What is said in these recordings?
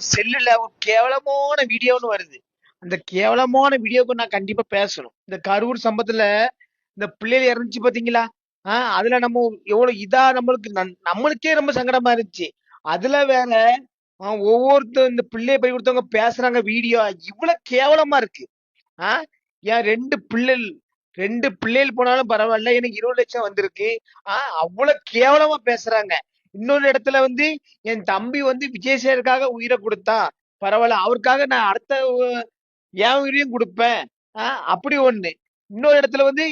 செல்லுல ஒரு கேவலமான வீடியோன்னு வருது. அந்த கேவலமான வீடியோக்கு நான் கண்டிப்பா பேசணும். இந்த கரூர் சம்பவத்துல இந்த பிள்ளைகள் இறந்துச்சு பாத்தீங்களா? அதுல நம்ம எவ்வளவு இதா நம்மளுக்கே ரொம்ப சங்கடமா இருந்துச்சு. அதுல வேற ஒவ்வொருத்தர் இந்த பிள்ளைய போய் கொடுத்தவங்க பேசுறாங்க வீடியோ இவ்வளவு கேவலமா இருக்கு. ஆ ஏன் 2 பிள்ளைகள் போனாலும் பரவாயில்ல. எனக்கு 20 லட்சம் வந்திருக்கு. அவ்வளவு கேவலமா பேசுறாங்க. இன்னொரு இடத்துல வந்து என் தம்பி வந்து விஜய் சேகருக்காக உயிரை கொடுத்தான். பரவாயில்ல. அவருக்காக நான் அடுத்த என் உயிரையும் கொடுப்பேன். அப்படி ஒண்ணு. இன்னொரு இடத்துல வந்து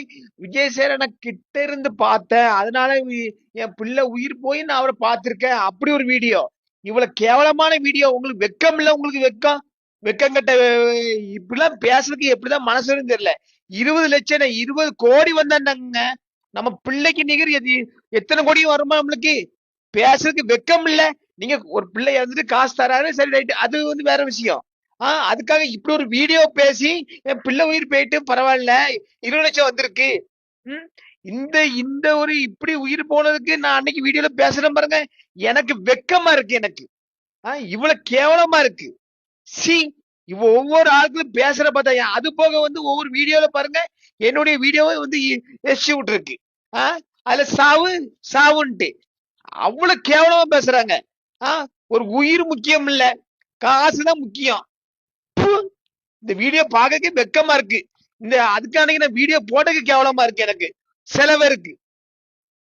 விஜய் சேகரை நான் கிட்ட இருந்து பார்த்தேன். அதனால என் பிள்ளை உயிர் போய் நான் அவரை பார்த்திருக்கேன். அப்படி ஒரு வீடியோ. இவ்வளவு கேவலமான வீடியோ உங்களுக்கு வெக்கம் இல்ல? உங்களுக்கு வெக்கம்? வெக்கம் கட்ட இப்படிலாம் பேசுறதுக்கு எப்படிதான் மனசு வரும்னு தெரியல. 20 லட்சம் 20 கோடி வந்தாங்க. நம்ம பிள்ளைக்கு நிகர் எத்தனை கோடி வருமா நம்மளுக்கு? பேசுறதுக்கு வெக்கம் இல்ல? நீங்க ஒரு பிள்ளை இறந்துட்டு காசு தராரு, சரி ரைட், அது வந்து வேற விஷயம். அதுக்காக இப்படி ஒரு வீடியோ பேசி என் பிள்ளை உயிர் போயிட்டு பரவாயில்ல 20 லட்சம் வந்திருக்கு. ம், இந்த இந்த ஒரு இப்படி உயிர் போனதுக்கு நான் அன்னைக்கு வீடியோல பேசுறேன் பாருங்க, எனக்கு வெக்கமா இருக்கு எனக்கு. இவ்வளவு கேவலமா இருக்கு. சி இவ ஒவ்வொரு ஆட்களும் பேசுற பார்த்தா அது போக வந்து ஒவ்வொரு வீடியோல பாருங்க, என்னுடைய வீடியோவை வந்து எசி விட்டுருக்கு. அதுல சாவு சாவுன்ட்டு அவ்வளவு கேவலமா பேசுறாங்க. ஒரு உயிர் முக்கியம் இல்ல, காசுதான் முக்கியம். ப்பு, இந்த வீடியோ பார்க்க வெக்கமா இருக்கு. இந்த அதுக்கான நான் வீடியோ போட்டதுக்கு கேவலமா இருக்கு எனக்கு. செலவு இருக்கு.